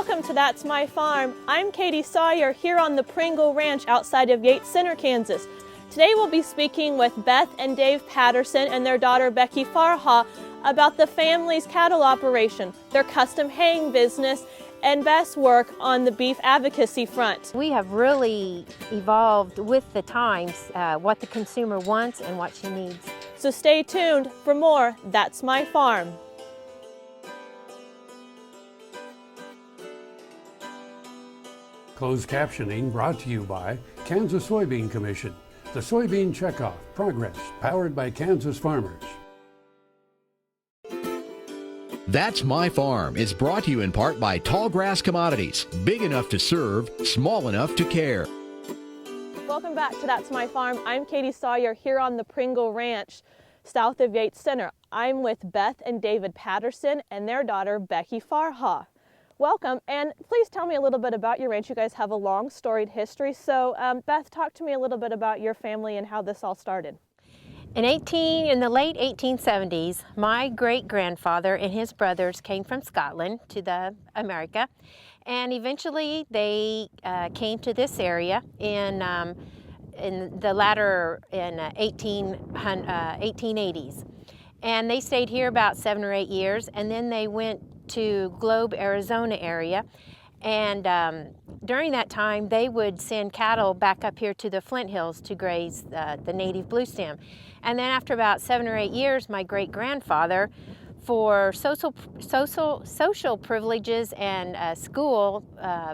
Welcome to That's My Farm. I'm Katie Sawyer here on the Pringle Ranch outside of Yates Center, Kansas. Today we'll be speaking with Beth and Dave Patterson and their daughter Becky Farha about the family's cattle operation, their custom haying business, and Beth's work on the beef advocacy front. We have really evolved with the times, what the consumer wants and what she needs. So stay tuned for more That's My Farm. Closed captioning brought to you by Kansas Soybean Commission. The Soybean Checkoff Progress, powered by Kansas farmers. That's My Farm is brought to you in part by Tallgrass Commodities. Big enough to serve, small enough to care. Welcome back to That's My Farm. I'm Katie Sawyer here on the Pringle Ranch south of Yates Center. I'm with Beth and David Patterson and their daughter Becky Farha. Welcome, and please tell me a little bit about your ranch. You guys have a long storied history. So Beth, talk to me a little bit about your family and how this all started. In the late 1870s, my great-grandfather and his brothers came from Scotland to America, and eventually they came to this area in the latter 1880s. And they stayed here about 7 or 8 years, and then they went to Globe, Arizona area. And during that time, they would send cattle back up here to the Flint Hills to graze the native blue stem. And then after about 7 or 8 years, my great-grandfather, for social privileges and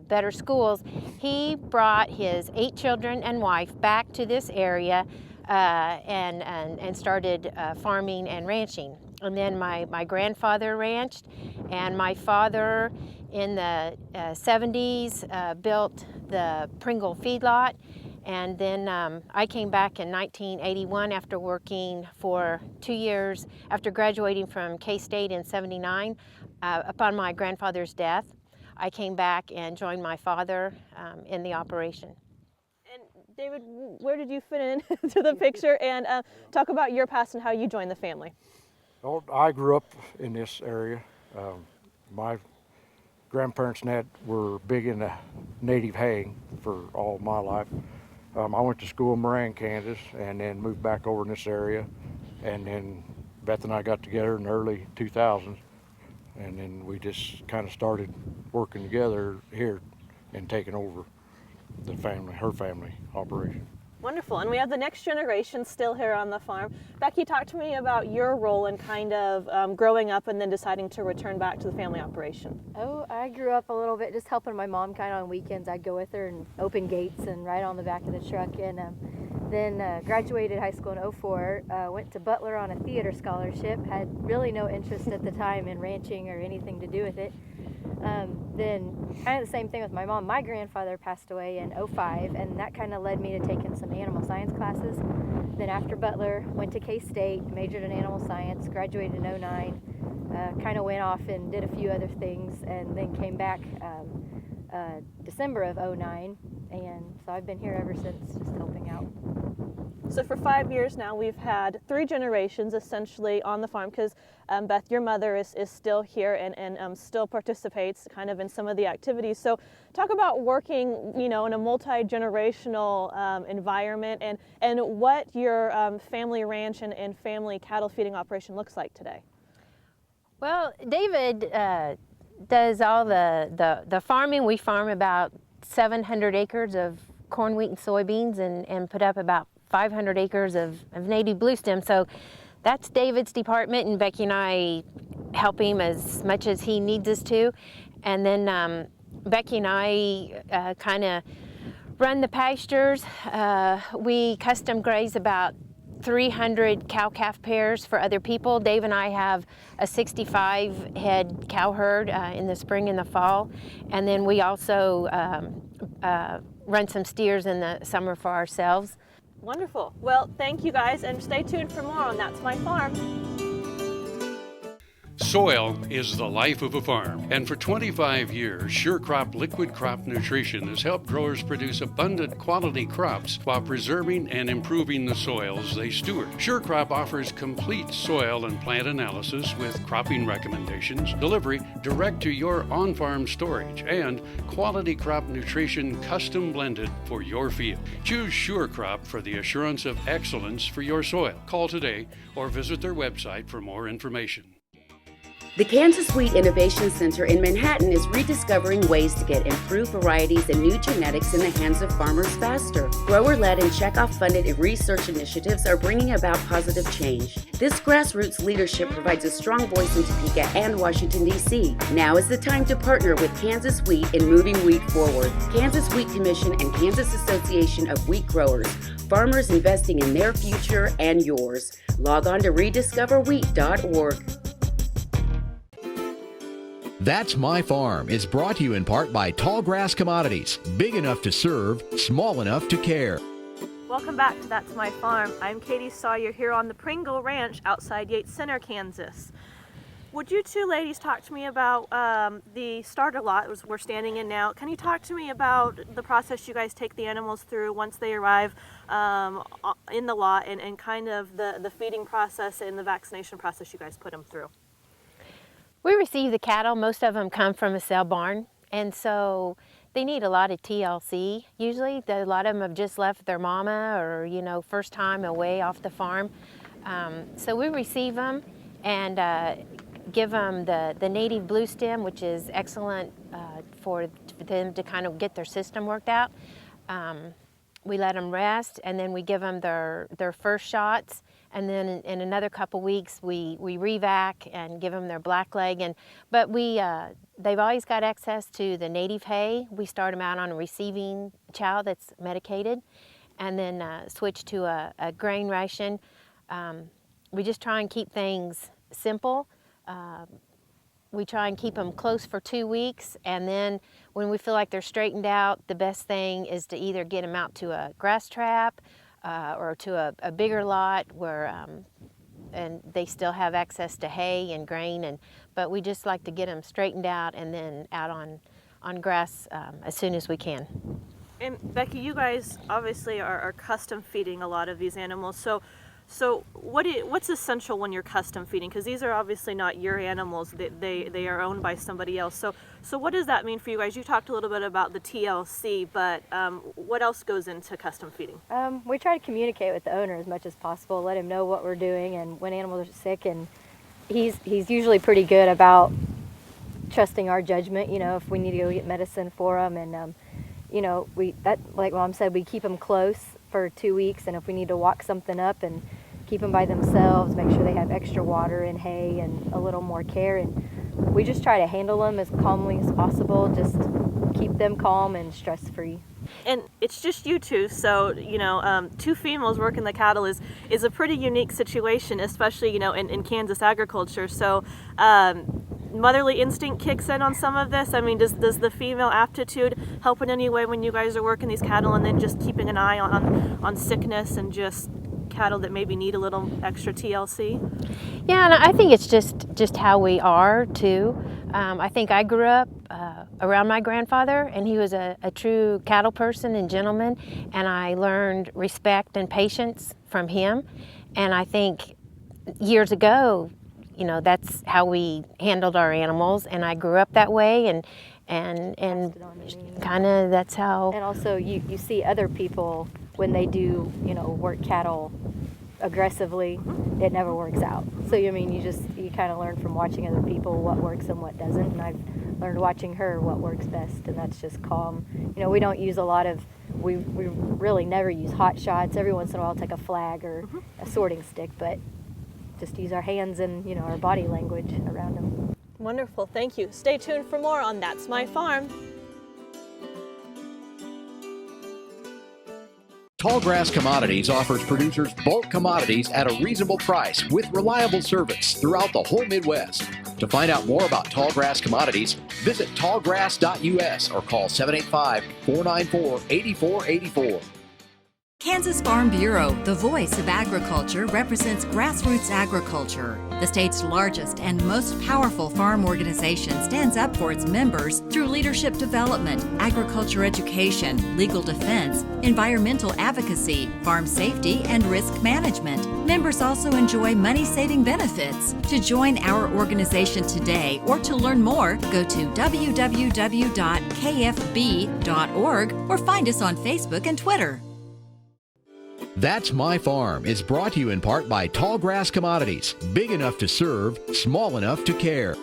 better schools, he brought his 8 children and wife back to this area and started farming and ranching. And then my grandfather ranched, and my father in the 70s built the Pringle feedlot. And then I came back in 1981 after working for 2 years after graduating from K-State in 79. Upon my grandfather's death, I came back and joined my father in the operation. And David, where did you fit into the picture? And talk about your past and how you joined the family. Well, I grew up in this area. My grandparents and that were big into native haying for all my life. I went to school in Moran, Kansas, and then moved back over in this area. And then Beth and I got together in the early 2000s, and then we just kind of started working together here and taking over her family operation. Wonderful, and we have the next generation still here on the farm. Becky, talk to me about your role in kind of growing up and then deciding to return back to the family operation. Oh, I grew up a little bit just helping my mom kind of on weekends. I'd go with her and open gates and ride on the back of the truck. And then graduated high school in 2004, went to Butler on a theater scholarship, had really no interest at the time in ranching or anything to do with it. Then kind of the same thing with my mom. My grandfather passed away in 2005, and that kind of led me to taking some animal science classes. Then after Butler, went to K-State, majored in animal science, graduated in 2009, kind of went off and did a few other things, and then came back December of 2009, and so I've been here ever since, just helping out. So for 5 years now, we've had 3 generations essentially on the farm, because Beth, your mother is still here and still participates kind of in some of the activities. So talk about working, in a multi-generational environment and what your family ranch and family cattle feeding operation looks like today. Well, David does all the farming. We farm about 700 acres of corn, wheat, and soybeans and put up about 500 acres of native blue stem. So that's David's department, and Becky and I help him as much as he needs us to. And then Becky and I kind of run the pastures. We custom graze about 300 cow-calf pairs for other people. Dave and I have a 65 head cow herd in the spring and the fall. And then we also run some steers in the summer for ourselves. Wonderful. Well, thank you guys, and stay tuned for more on That's My Farm. Soil is the life of a farm, and for 25 years, SureCrop Liquid Crop Nutrition has helped growers produce abundant quality crops while preserving and improving the soils they steward. SureCrop offers complete soil and plant analysis with cropping recommendations, delivery direct to your on-farm storage, and quality crop nutrition custom blended for your field. Choose SureCrop for the assurance of excellence for your soil. Call today or visit their website for more information. The Kansas Wheat Innovation Center in Manhattan is rediscovering ways to get improved varieties and new genetics in the hands of farmers faster. Grower-led and checkoff-funded research initiatives are bringing about positive change. This grassroots leadership provides a strong voice in Topeka and Washington, D.C. Now is the time to partner with Kansas Wheat in moving wheat forward. Kansas Wheat Commission and Kansas Association of Wheat Growers. Farmers investing in their future and yours. Log on to rediscoverwheat.org. That's My Farm is brought to you in part by Tallgrass Commodities, big enough to serve, small enough to care. Welcome back to That's My Farm. I'm Katie Sawyer here on the Pringle Ranch outside Yates Center, Kansas. Would you two ladies talk to me about the starter lot we're standing in now? Can you talk to me about the process you guys take the animals through once they arrive in the lot and kind of the feeding process and the vaccination process you guys put them through? We receive the cattle. Most of them come from a sale barn, and so they need a lot of TLC. Usually, a lot of them have just left their mama or, first time away off the farm. So we receive them and give them the native blue stem, which is excellent for them to kind of get their system worked out. We let them rest, and then we give them their first shots. And then in another couple weeks, we revac and give them their black leg. But they've always got access to the native hay. We start them out on a receiving chow that's medicated, and then switch to a grain ration. We just try and keep things simple. We try and keep them close for 2 weeks, and then when we feel like they're straightened out, the best thing is to either get them out to a grass trap or to a bigger lot where and they still have access to hay and grain, but we just like to get them straightened out and then out on grass as soon as we can. And Becky, you guys obviously are custom feeding a lot of these animals. So what's essential when you're custom feeding? Because these are obviously not your animals; they are owned by somebody else. So what does that mean for you guys? You talked a little bit about the TLC, but what else goes into custom feeding? We try to communicate with the owner as much as possible, let him know what we're doing and when animals are sick, and he's usually pretty good about trusting our judgment. If we need to go get medicine for them, and like Mom said, we keep them close for 2 weeks, and if we need to walk something up and keep them by themselves, make sure they have extra water and hay and a little more care, and we just try to handle them as calmly as possible, just keep them calm and stress-free. And it's just you two, so two females working the cattle is a pretty unique situation, especially in Kansas agriculture. So motherly instinct kicks in on some of this. I mean, does the female aptitude help in any way when you guys are working these cattle, and then just keeping an eye on sickness and just cattle that maybe need a little extra TLC? Yeah, and I think it's just how we are too. I think I grew up around my grandfather, and he was a true cattle person and gentleman, and I learned respect and patience from him. And I think years ago, that's how we handled our animals, and I grew up that way, and kind of that's how. And also, you see other people when they do, work cattle aggressively, it never works out. So you kind of learn from watching other people what works and what doesn't, and I've learned watching her what works best, and that's just calm. We don't use we really never use hot shots. Every once in a while take a flag or a sorting stick, but just use our hands and our body language around them. Wonderful, thank you. Stay tuned for more on That's My Farm. Tallgrass Commodities offers producers bulk commodities at a reasonable price with reliable service throughout the whole Midwest. To find out more about Tallgrass Commodities, visit tallgrass.us or call 785-494-8484. Kansas Farm Bureau, the voice of agriculture, represents Grassroots Agriculture. The state's largest and most powerful farm organization stands up for its members through leadership development, agriculture education, legal defense, environmental advocacy, farm safety, and risk management. Members also enjoy money-saving benefits. To join our organization today or to learn more, go to www.kfb.org or find us on Facebook and Twitter. That's My Farm is brought to you in part by Tallgrass Commodities, big enough to serve, small enough to care.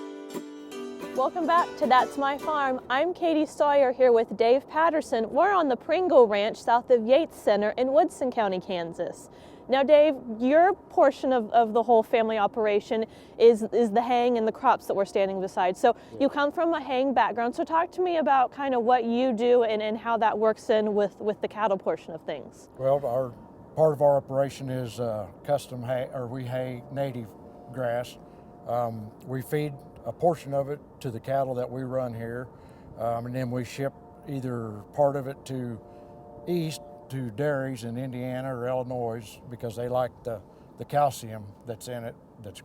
Welcome back to That's My Farm. I'm Katie Sawyer here with Dave Patterson. We're on the Pringle Ranch south of Yates Center in Woodson County, Kansas. Now, Dave, your portion of the whole family operation is the haying and the crops that we're standing beside. So you come from a haying background. So talk to me about kind of what you do and how that works in with the cattle portion of things. Well, part of our operation is custom hay, or we hay native grass. We feed a portion of it to the cattle that we run here, and then we ship either part of it to east to dairies in Indiana or Illinois because they like the calcium that's in it, that's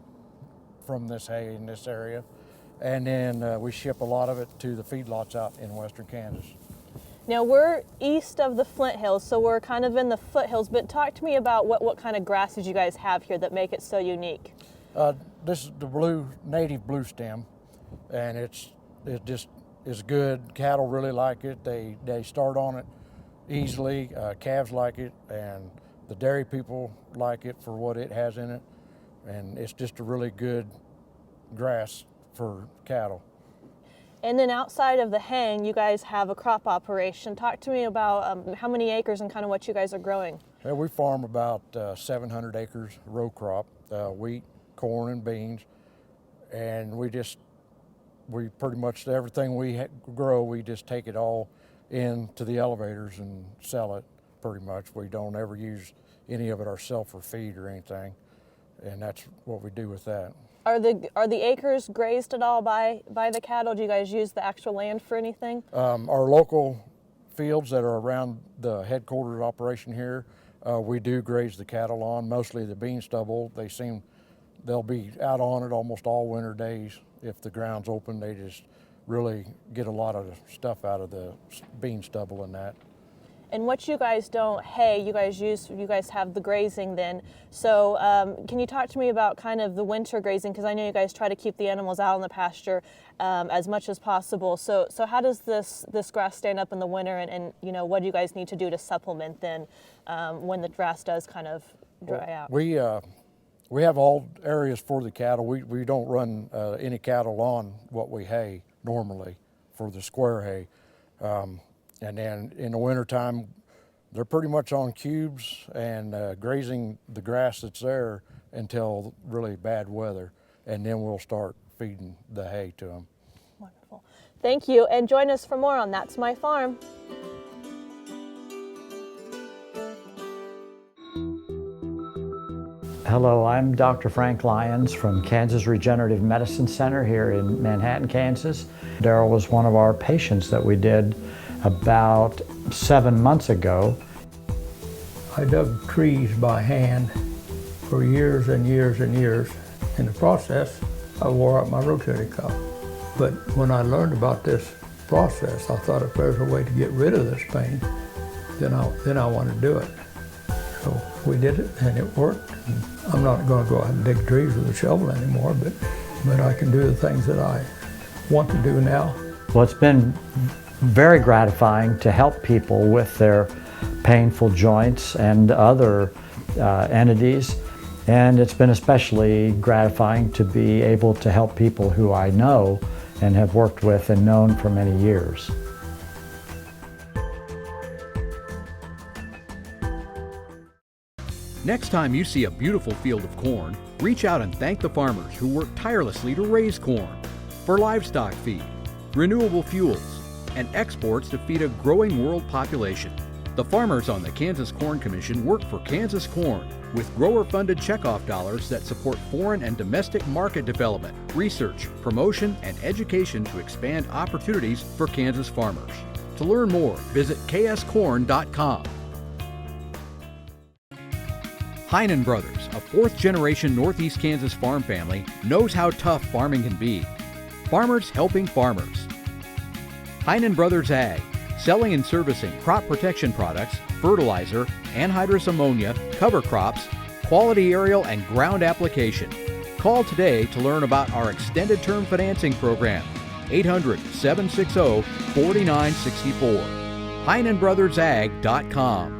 from this hay in this area. And then we ship a lot of it to the feedlots out in western Kansas. Now we're east of the Flint Hills, so we're kind of in the foothills, but talk to me about what kind of grasses you guys have here that make it so unique. This is the native blue stem, and it just is good. Cattle really like it. They start on it easily. Calves like it, and the dairy people like it for what it has in it, and it's just a really good grass for cattle. And then outside of the haying, you guys have a crop operation. Talk to me about how many acres and kind of what you guys are growing. Yeah, we farm about 700 acres row crop, wheat, corn, and beans, and we pretty much everything we grow, we just take it all into the elevators and sell it pretty much. We don't ever use any of it ourselves for feed or anything, and that's what we do with that. Are the acres grazed at all by the cattle? Do you guys use the actual land for anything? Our local fields that are around the headquarters operation here, we do graze the cattle on, mostly the bean stubble. They'll be out on it almost all winter days. If the ground's open, they just really get a lot of stuff out of the bean stubble and that. And what you guys don't hay, you guys have the grazing then. So can you talk to me about kind of the winter grazing? Because I know you guys try to keep the animals out on the pasture as much as possible. So how does this grass stand up in the winter, and you know, what do you guys need to do to supplement then when the grass does kind of dry out? We have all areas for the cattle. We don't run any cattle on what we hay normally for the square hay. And then in the wintertime, they're pretty much on cubes and grazing the grass that's there until really bad weather, and then we'll start feeding the hay to them. Wonderful. Thank you, and join us for more on That's My Farm. Hello, I'm Dr. Frank Lyons from Kansas Regenerative Medicine Center here in Manhattan, Kansas. Daryl was one of our patients that we did about 7 months ago. I dug trees by hand for years and years and years. In the process, I wore out my rotator cuff. But when I learned about this process, I thought if there's a way to get rid of this pain, then I want to do it. So we did it, and it worked. And I'm not going to go out and dig trees with a shovel anymore, but I can do the things that I want to do now. Well, it's been very gratifying to help people with their painful joints and other entities, and it's been especially gratifying to be able to help people who I know and have worked with and known for many years. Next time you see a beautiful field of corn, reach out and thank the farmers who work tirelessly to raise corn for livestock feed, renewable fuels, and exports to feed a growing world population. The farmers on the Kansas Corn Commission work for Kansas Corn with grower-funded checkoff dollars that support foreign and domestic market development, research, promotion, and education to expand opportunities for Kansas farmers. To learn more, visit kscorn.com. Heinen Brothers, a fourth-generation Northeast Kansas farm family, knows how tough farming can be. Farmers helping farmers. Heinen Brothers Ag, selling and servicing crop protection products, fertilizer, anhydrous ammonia, cover crops, quality aerial and ground application. Call today to learn about our extended term financing program. 800-760-4964. HeinenBrothersAg.com.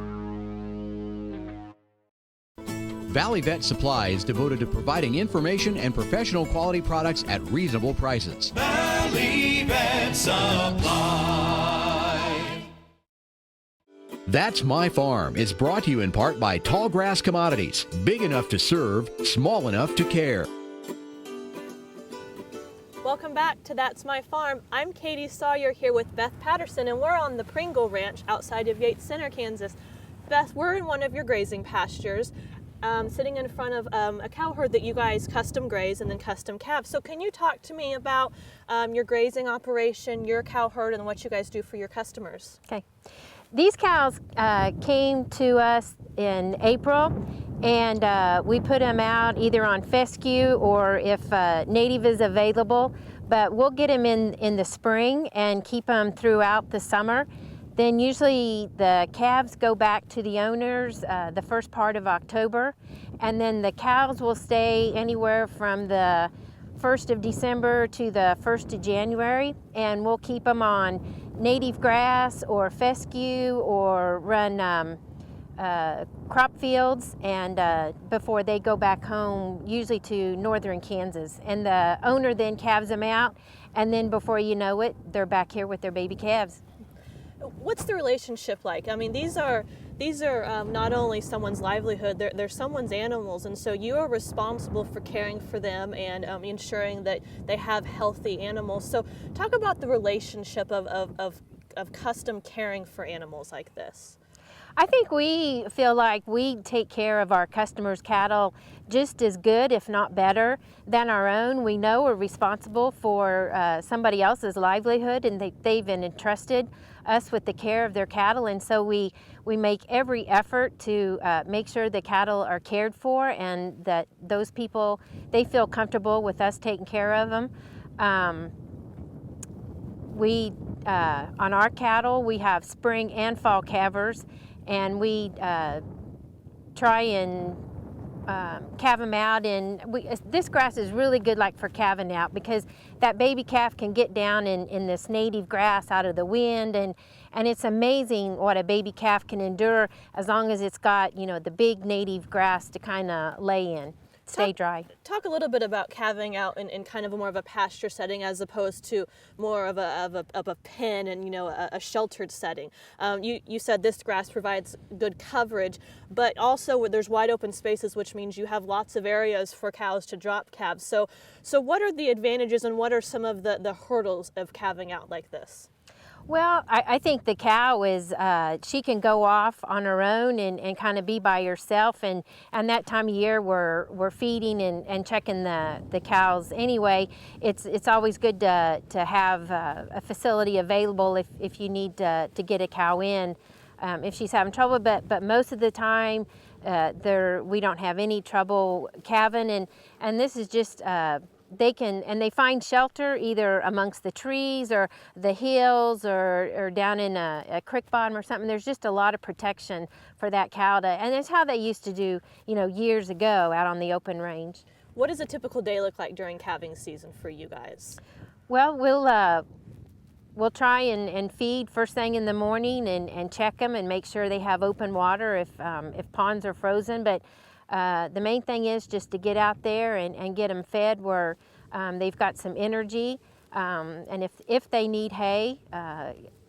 Valley Vet Supply is devoted to providing information and professional quality products at reasonable prices. Valley Vet Supply. That's My Farm is brought to you in part by Tall Grass Commodities. Big enough to serve, small enough to care. Welcome back to That's My Farm. I'm Katie Sawyer here with Beth Patterson, and we're on the Pringle Ranch outside of Yates Center, Kansas. Beth, we're in one of your grazing pastures, sitting in front of a cow herd that you guys custom graze and then custom calve. So can you talk to me about your grazing operation, your cow herd, and what you guys do for your customers? Okay. These cows came to us in April, and we put them out either on fescue or if native is available, but we'll get them in the spring and keep them throughout the summer. Then usually the calves go back to the owners the first part of October, and then the cows will stay anywhere from the 1st of December to the 1st of January, and we'll keep them on native grass or fescue or run crop fields, and before they go back home, usually to northern Kansas. And the owner then calves them out, and then before you know it, they're back here with their baby calves. What's the relationship like? I mean, these are not only someone's livelihood, they're someone's animals, and so you are responsible for caring for them and ensuring that they have healthy animals. So talk about the relationship of custom caring for animals like this. I think we feel like we take care of our customers' cattle just as good, if not better, than our own. We know we're responsible for somebody else's livelihood, and they've entrusted us with the care of their cattle, and so we make every effort to make sure the cattle are cared for and that those people, they feel comfortable with us taking care of them. On our cattle, we have spring and fall calvers, and we try and calve them out, and this grass is really good like for calving out, because that baby calf can get down in this native grass out of the wind, and it's amazing what a baby calf can endure as long as it's got, you know, the big native grass to kind of lay in. Stay dry. Talk a little bit about calving out in kind of a more of a pasture setting as opposed to more of a pen and, you know, a sheltered setting. You said this grass provides good coverage, but also there's wide open spaces, which means you have lots of areas for cows to drop calves. So what are the advantages and what are some of the hurdles of calving out like this? Well, I think the cow is, she can go off on her own and kind of be by herself, and that time of year we're feeding and checking the cows anyway. It's always good to have a facility available if you need to get a cow in if she's having trouble, but most of the time we don't have any trouble calving, and this is just they find shelter either amongst the trees or the hills or down in a creek bottom or something. There's just a lot of protection for that cow and it's how they used to do, you know, years ago out on the open range. What does a typical day look like during calving season for you guys? Well, we'll try and feed first thing in the morning and check them and make sure they have open water if ponds are frozen, but the main thing is just to get out there and get them fed where they've got some energy, and if they need hay,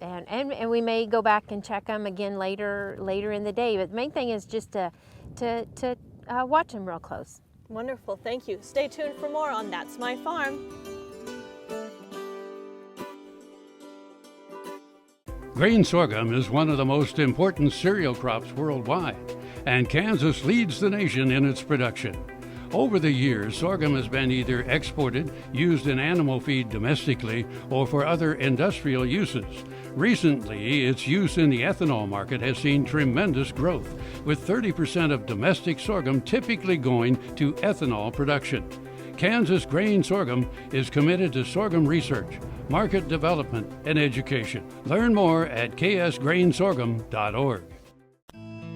and we may go back and check them again later in the day. But the main thing is just to watch them real close. Wonderful, thank you. Stay tuned for more on That's My Farm. Grain sorghum is one of the most important cereal crops worldwide, and Kansas leads the nation in its production. Over the years, sorghum has been either exported, used in animal feed domestically, or for other industrial uses. Recently, its use in the ethanol market has seen tremendous growth, with 30% of domestic sorghum typically going to ethanol production. Kansas Grain Sorghum is committed to sorghum research, market development, and education. Learn more at ksgrainsorghum.org.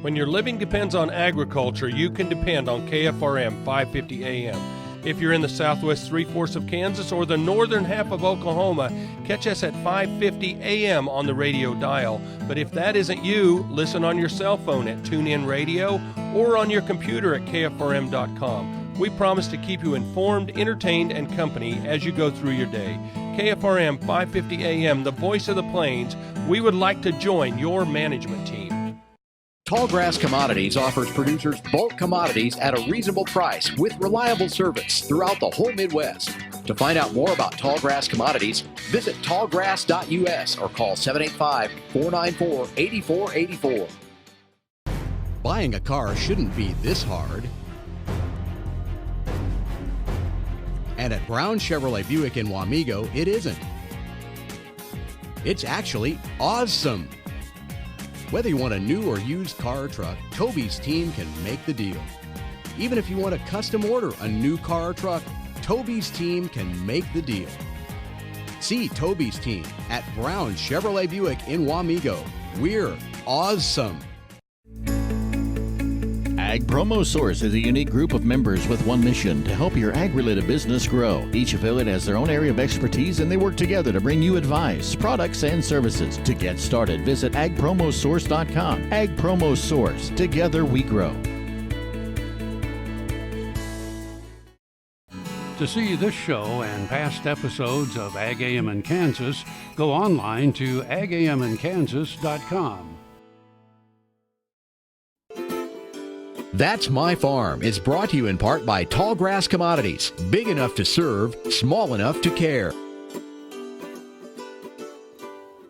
When your living depends on agriculture, you can depend on KFRM 550 AM. If you're in the southwest three-fourths of Kansas or the northern half of Oklahoma, catch us at 550 AM on the radio dial. But if that isn't you, listen on your cell phone at TuneIn Radio or on your computer at KFRM.com. We promise to keep you informed, entertained, and company as you go through your day. KFRM 550 AM, the voice of the plains. We would like to join your management team. Tallgrass Commodities offers producers bulk commodities at a reasonable price with reliable service throughout the whole Midwest. To find out more about Tallgrass Commodities, visit tallgrass.us or call 785-494-8484. Buying a car shouldn't be this hard. And at Brown Chevrolet Buick in Wamego, it isn't. It's actually awesome. Whether you want a new or used car or truck, Toby's team can make the deal. Even if you want to custom order a new car or truck, Toby's team can make the deal. See Toby's team at Brown Chevrolet Buick in Wamego. We're awesome. Ag Promo Source is a unique group of members with one mission: to help your ag-related business grow. Each affiliate has their own area of expertise, and they work together to bring you advice, products, and services. To get started, visit agpromosource.com. Ag Promo Source. Together we grow. To see this show and past episodes of Ag AM in Kansas, go online to agaminkansas.com. That's My Farm is brought to you in part by Tallgrass Commodities. Big enough to serve, small enough to care.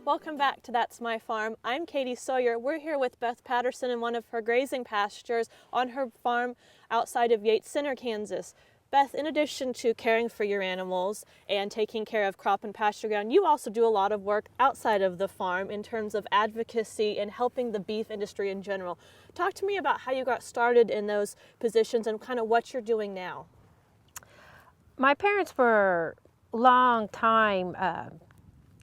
Welcome back to That's My Farm. I'm Katie Sawyer. We're here with Beth Patterson in one of her grazing pastures on her farm outside of Yates Center, Kansas. Beth, in addition to caring for your animals and taking care of crop and pasture ground, you also do a lot of work outside of the farm in terms of advocacy and helping the beef industry in general. Talk to me about how you got started in those positions and kind of what you're doing now. My parents were long time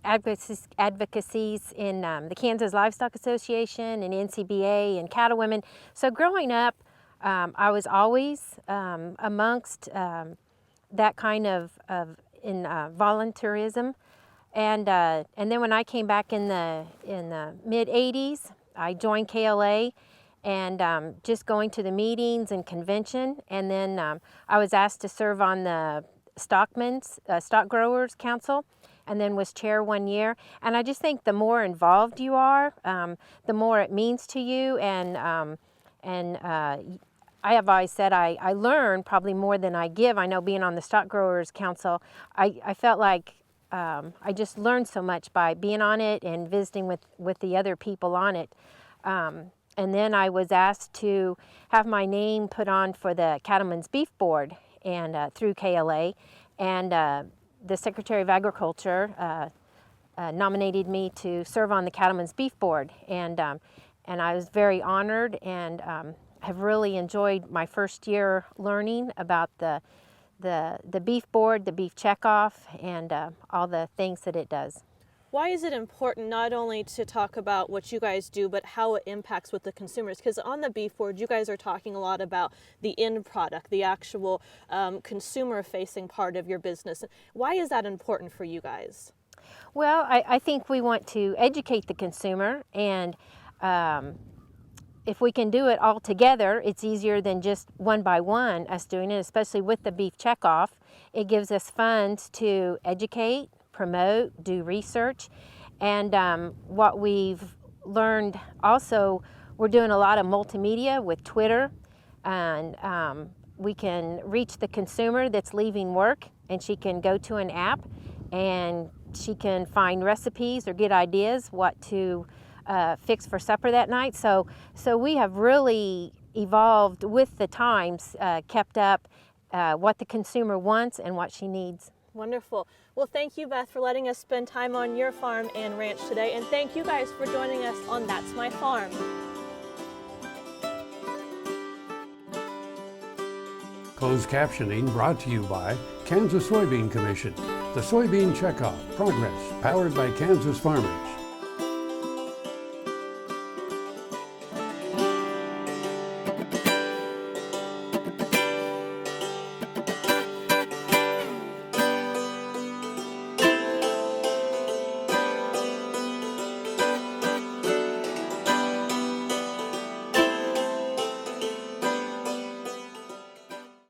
advocacies in the Kansas Livestock Association and NCBA and Cattle Women. So growing up, I was always amongst that kind of in volunteerism, and then when I came back in the mid '80s, I joined KLA, and just going to the meetings and convention, and then I was asked to serve on the Stock Growers Council, and then was chair 1 year. And I just think the more involved you are, the more it means to you, and I have always said I learn probably more than I give. I know being on the Stock Growers Council, I felt like I just learned so much by being on it and visiting with the other people on it. And then I was asked to have my name put on for the Cattlemen's Beef Board and through KLA, and the Secretary of Agriculture nominated me to serve on the Cattlemen's Beef Board, and I was very honored and have really enjoyed my first year learning about the beef board, the beef checkoff, and all the things that it does. Why is it important not only to talk about what you guys do, but how it impacts with the consumers? Because on the beef board, you guys are talking a lot about the end product, the actual consumer-facing part of your business. Why is that important for you guys? Well, I think we want to educate the consumer, and if we can do it all together, it's easier than just one by one us doing it, especially with the beef checkoff. It gives us funds to educate, promote, do research, and what we've learned also, we're doing a lot of multimedia with Twitter, and we can reach the consumer that's leaving work, and she can go to an app and she can find recipes or get ideas what to fix for supper that night. So we have really evolved with the times, kept up what the consumer wants and what she needs. Wonderful. Well, thank you, Beth, for letting us spend time on your farm and ranch today. And thank you guys for joining us on That's My Farm. Closed captioning brought to you by Kansas Soybean Commission. The Soybean Checkoff Progress, powered by Kansas farmers.